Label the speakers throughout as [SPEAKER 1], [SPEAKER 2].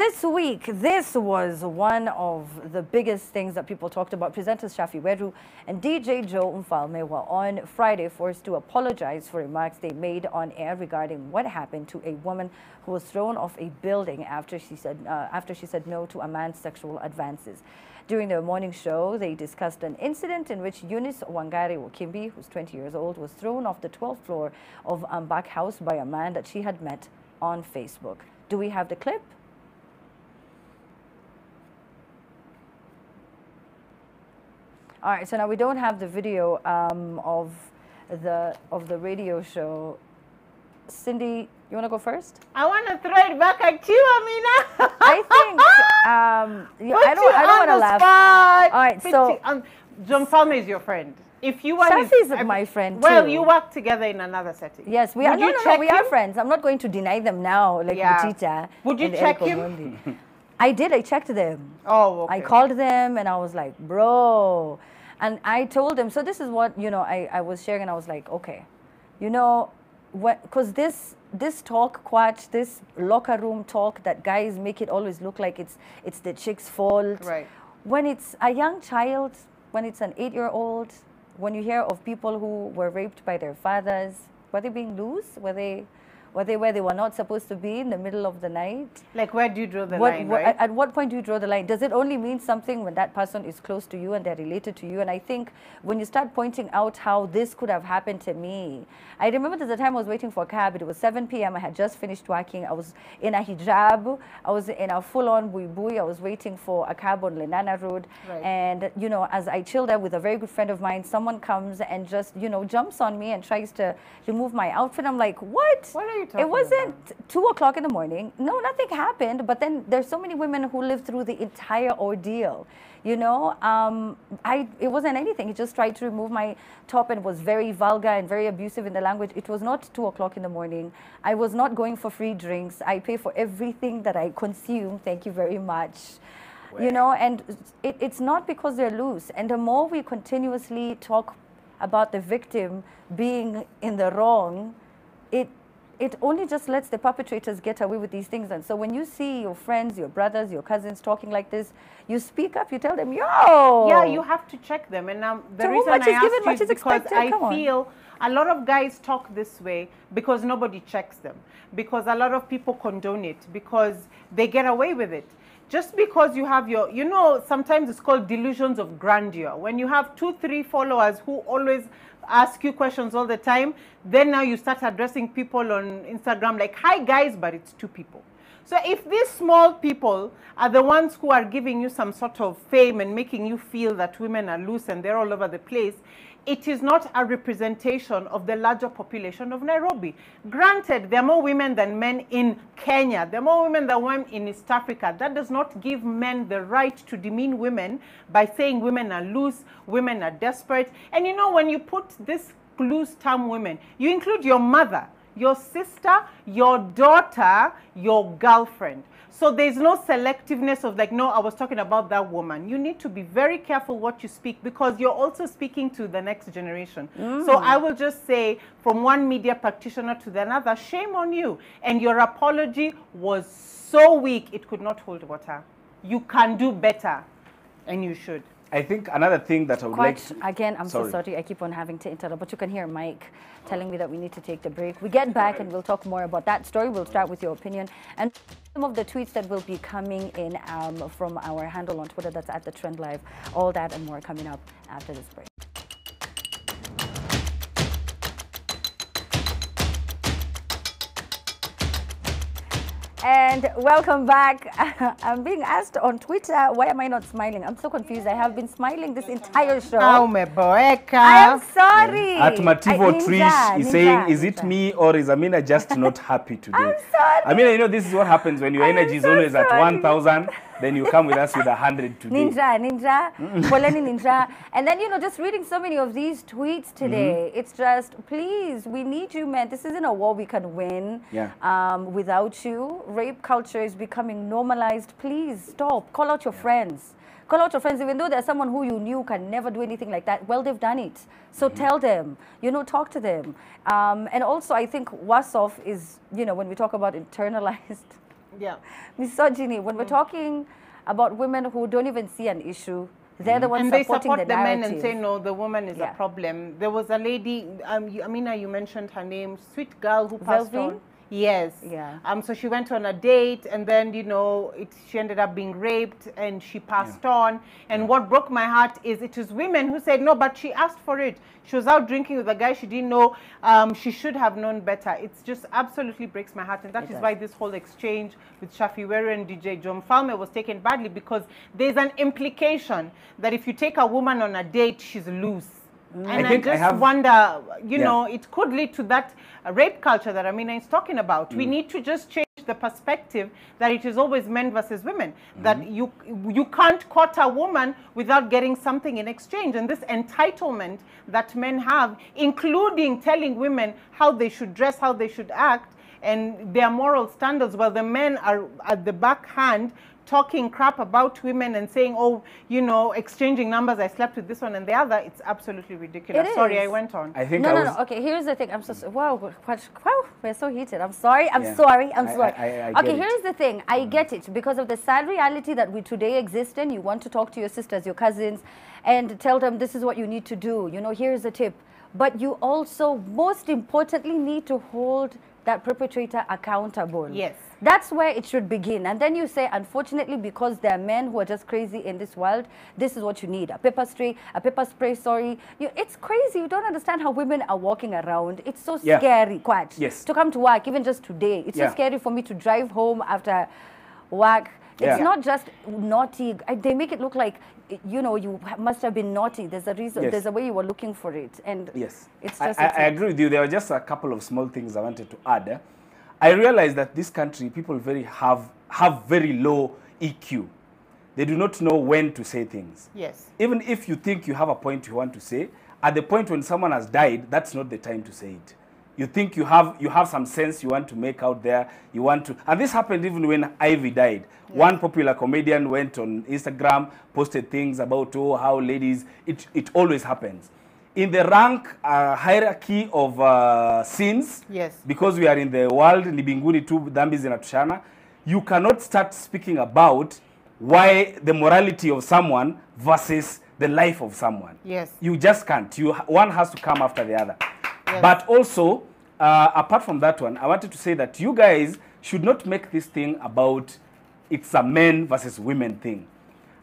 [SPEAKER 1] This week, this was one of the biggest things that people talked about. Presenters Shaffie, Weru and DJ Mfalme were on Friday forced to apologize for remarks they made on air regarding what happened to a woman who was thrown off a building after she said no to a man's sexual advances. During their morning show, they discussed an incident in which Eunice Wangari Wakimbi, who's 20 years old, was thrown off the 12th floor of Ambak House by a man that she had met on Facebook. Do we have the clip? All right, so now we don't have the video of the radio show. Cindy, you want to go first?
[SPEAKER 2] I want to throw it back at you, Amina.
[SPEAKER 1] I think I don't want to laugh.
[SPEAKER 2] Spot.
[SPEAKER 1] All right, so
[SPEAKER 2] Mfalme is your friend. If you were
[SPEAKER 1] Shaffie my friend
[SPEAKER 2] well,
[SPEAKER 1] too.
[SPEAKER 2] you work together in another setting.
[SPEAKER 1] Yes, we are. No, we are friends. I'm not going to deny them now, like Mutita.
[SPEAKER 2] Would you check him?
[SPEAKER 1] I did. I checked them.
[SPEAKER 2] Oh, okay.
[SPEAKER 1] I called them and I was like, bro. And I told them, so this is what, I was sharing, and I was like, okay, because this talk, Quatch, this locker room talk that guys make it always look like it's the chick's fault.
[SPEAKER 2] Right.
[SPEAKER 1] When it's a young child, when it's an 8-year-old, when you hear of people who were raped by their fathers, were they being loose? Were they where they were not supposed to be in the middle of the night?
[SPEAKER 2] Like, where do you draw the line, right?
[SPEAKER 1] At what point do you draw the line? Does it only mean something when that person is close to you and they're related to you? And I think when you start pointing out how this could have happened to me, I remember there's a time I was waiting for a cab. It was 7 p.m. I had just finished working. I was in a hijab. I was in a full-on bui. I was waiting for a cab on Lenana Road.
[SPEAKER 2] Right.
[SPEAKER 1] And, as I chilled there with a very good friend of mine, someone comes and just, jumps on me and tries to remove my outfit. I'm like, what?
[SPEAKER 2] What are you talking
[SPEAKER 1] It wasn't
[SPEAKER 2] about?
[SPEAKER 1] 2 o'clock in the morning. No, nothing happened. But then there's so many women who lived through the entire ordeal. It wasn't anything. He just tried to remove my top and was very vulgar and very abusive in the language. It was not 2 o'clock in the morning. I was not going for free drinks. I pay for everything that I consume. Thank you very much. And it's not because they're loose. And the more we continuously talk about the victim being in the wrong, it only just lets the perpetrators get away with these things. And so when you see your friends, your brothers, your cousins talking like this, you speak up, you tell them, yo!
[SPEAKER 2] Yeah, you have to check them. And the reason I asked you is because I feel a lot of guys talk this way because nobody checks them, because a lot of people condone it, because they get away with it. Just because you have your, sometimes it's called delusions of grandeur. When you have 2, 3 followers who always ask you questions all the time, then now you start addressing people on Instagram like, hi guys, but it's 2 people. So if these small people are the ones who are giving you some sort of fame and making you feel that women are loose and they're all over the place, it is not a representation of the larger population of Nairobi. Granted, there are more women than men in Kenya. There are more women than men in East Africa. That does not give men the right to demean women by saying women are loose, women are desperate. And when you put this loose term women, you include your mother, your sister, your daughter, your girlfriend. So there's no selectiveness of like, no, I was talking about that woman. You need to be very careful what you speak, because you're also speaking to the next generation. So I will just say, from one media practitioner to the another, shame on you. And your apology was so weak, it could not hold water. You can do better, and you should.
[SPEAKER 3] I think another thing that I would like to...
[SPEAKER 1] Again, I'm so sorry. I keep on having to interrupt, but you can hear Mike telling me that we need to take the break. We get back and we'll talk more about that story. We'll start with your opinion and some of the tweets that will be coming in from our handle on Twitter, that's at The Trend Live. All that and more coming up after this break. And welcome back. I'm being asked on Twitter, why am I not smiling? I'm so confused. I have been smiling this entire show.
[SPEAKER 2] Oh, my boy.
[SPEAKER 1] I am sorry.
[SPEAKER 3] At Mativo Trish is saying, is it me or is Amina just not happy today?
[SPEAKER 1] I'm sorry.
[SPEAKER 3] Amina, this is what happens when your energy is always at 1,000. Then you come with us with 100 today.
[SPEAKER 1] Ninja, Poleni Ninja. And then, just reading so many of these tweets today, it's just, please, we need you, man. This isn't a war we can win without you. Rape culture is becoming normalized. Please stop. Call out your friends. Call out your friends, even though there's someone who you knew can never do anything like that. Well, they've done it. So tell them, talk to them. And also, I think worse off is, when we talk about internalized
[SPEAKER 2] Yeah.
[SPEAKER 1] Misogyny. When we're talking about women who don't even see an issue, they're the ones supporting the narrative. And they support the men
[SPEAKER 2] and say, no, the woman is a problem. There was a lady, Amina, you mentioned her name, sweet girl who passed on. Yes.
[SPEAKER 1] Yeah.
[SPEAKER 2] So she went on a date, and then, you know, she ended up being raped, and she passed on. And what broke my heart is it was women who said, no, but she asked for it. She was out drinking with a guy she didn't know. She should have known better. It's just absolutely breaks my heart. And that is why this whole exchange with Shaffie, Weru and DJ Mfalme was taken badly, because there's an implication that if you take a woman on a date, she's loose. And I just wonder, you know, it could lead to that rape culture that Amina is talking about. We need to just change the perspective that it is always men versus women, that you can't court a woman without getting something in exchange. And this entitlement that men have, including telling women how they should dress, how they should act, and their moral standards, while the men are at the backhand talking crap about women and saying, oh, you know, exchanging numbers, I slept with this one and the other. It's absolutely ridiculous. Sorry, I went on.
[SPEAKER 3] I think
[SPEAKER 1] no. Okay, here's the thing. I'm so wow, we're so heated. I'm sorry. I'm sorry. Okay, here's the thing. I get it, because of the sad reality that we today exist in. You want to talk to your sisters, your cousins, and tell them this is what you need to do. You know, here's a tip. But you also, most importantly, need to hold that perpetrator accountable.
[SPEAKER 2] Yes.
[SPEAKER 1] That's where it should begin. And then you say, unfortunately, because there are men who are just crazy in this world, this is what you need. A pepper spray, sorry. It's crazy. You don't understand how women are walking around. It's so scary, Quach.
[SPEAKER 3] Yes.
[SPEAKER 1] To come to work, even just today. It's so scary for me to drive home after work. It's not just naughty. They make it look like, you know, you must have been naughty. There's a reason. There's a way you were looking for it. And it's just...
[SPEAKER 3] I agree with you. There were just a couple of small things I wanted to add. I realized that this country, people have very low EQ. They do not know when to say things.
[SPEAKER 2] Yes.
[SPEAKER 3] Even if you think you have a point you want to say, at the point when someone has died, that's not the time to say it. You think you have some sense you want to make out there. You want to, and this happened even when Ivy died. Yes. One popular comedian went on Instagram, posted things about how ladies. It always happens. In the rank hierarchy of sins, because we are in the world, ni binguni tu dhambi zinatushana, you cannot start speaking about why the morality of someone versus the life of someone.
[SPEAKER 2] Yes.
[SPEAKER 3] You just can't. One has to come after the other. Yes. But also, apart from that one, I wanted to say that you guys should not make this thing about it's a men versus women thing.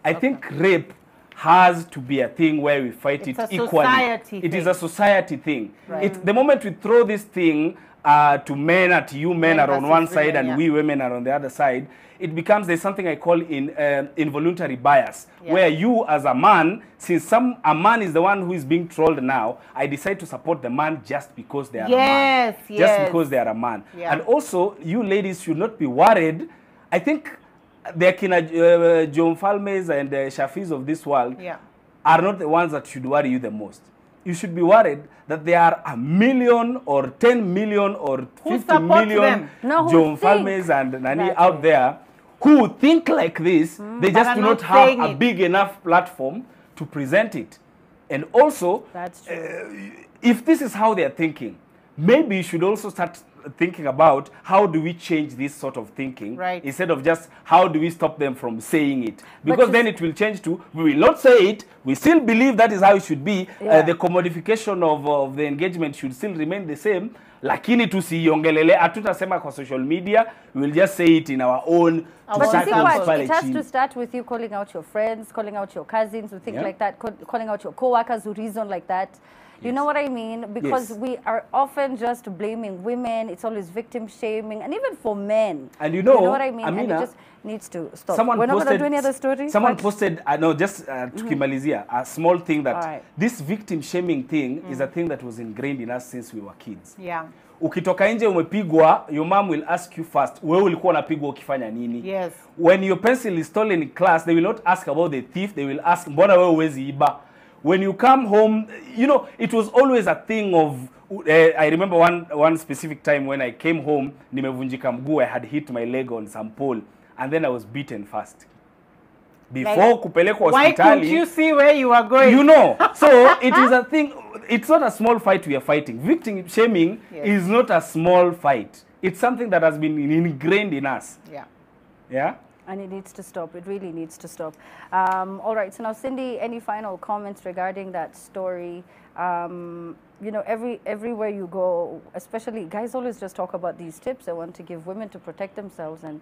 [SPEAKER 3] I think rape has to be a thing where we fight it equally. It is a society thing. Right. The moment we throw this thing to men, you men are on one side and we women are on the other side, it becomes, there's something I call involuntary bias, where you as a man, since a man is the one who is being trolled now, I decide to support the man just because they are a man. Just because they are a man. And also, you ladies should not be worried. I think the Mfalmes and Shaffies of this world are not the ones that should worry you the most. You should be worried that there are 1 million or 10 million or 50 million Mfalmes and Nani out there who think like this. They just do not have a big enough platform to present it. And also, if this is how they are thinking, maybe you should also start thinking about how do we change this sort of thinking, instead of just how do we stop them from saying it, because then it will change to we will not say it, we still believe that is how it should be. The commodification of the engagement should still remain the same, lakini tusiongelele, hatutasema kwa social media, we will just say it in our own.
[SPEAKER 1] But you see what, it has to start with you calling out your friends, calling out your cousins who think like that, calling out your co-workers who reason like that. You know what I mean? Because we are often just blaming women. It's always victim shaming, and even for men.
[SPEAKER 3] And you know
[SPEAKER 1] what I mean? Amina, and it just needs to stop.
[SPEAKER 3] We're not going to do any other stories. Someone posted, no, just tukimalizia, a small thing that this victim shaming thing is a thing that was ingrained in us since we were kids.
[SPEAKER 2] Yeah.
[SPEAKER 3] Ukitoka nje umepigwa, your mom will ask you first, wewe ulikuwa unapigwa ukifanya nini?
[SPEAKER 2] Yes.
[SPEAKER 3] When your pencil is stolen in class, they will not ask about the thief. They will ask, mbona wewe huwezi iba? When you come home, you know, it was always a thing of, I remember one specific time when I came home, nimevunjika mguu, I had hit my leg on some pole, and then I was beaten first. Before kupelekwa hospitali.
[SPEAKER 2] Why couldn't you see where you are going?
[SPEAKER 3] You know, so it is a thing, it's not a small fight we are fighting. Victim shaming is not a small fight. It's something that has been ingrained in us.
[SPEAKER 2] Yeah.
[SPEAKER 3] Yeah.
[SPEAKER 1] And it needs to stop. It really needs to stop. All right. So now, Cindy, any final comments regarding that story? You know, everywhere you go, especially guys always just talk about these tips they want to give women to protect themselves, and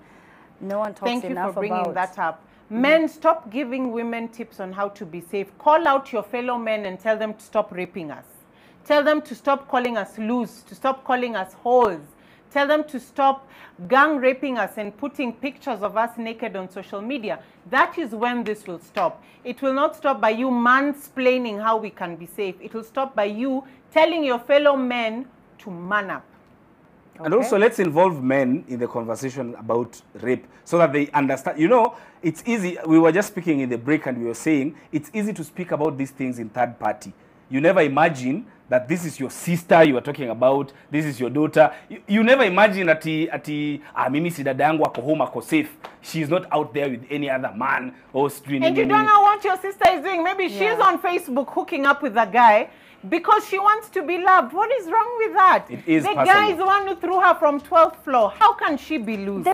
[SPEAKER 1] no one talks enough about.
[SPEAKER 2] Thank you for bringing that up. Men, stop giving women tips on how to be safe. Call out your fellow men and tell them to stop raping us. Tell them to stop calling us loose, to stop calling us whores. Tell them to stop gang raping us and putting pictures of us naked on social media. That is when this will stop. It will not stop by you mansplaining how we can be safe. It will stop by you telling your fellow men to man up.
[SPEAKER 3] Okay. And also, let's involve men in the conversation about rape so that they understand. You know, it's easy. We were just speaking in the break and we were saying it's easy to speak about these things in third party. You never imagine that this is your sister you are talking about, this is your daughter. You never imagine that mimi si dada yangu ako home ako safe. She's not out there with any other man or streaming.
[SPEAKER 2] And you don't know what your sister is doing. Maybe she's on Facebook hooking up with a guy because she wants to be loved. What is wrong with that?
[SPEAKER 3] It is
[SPEAKER 2] the guy is the one who threw her from 12th floor. How can she be loose?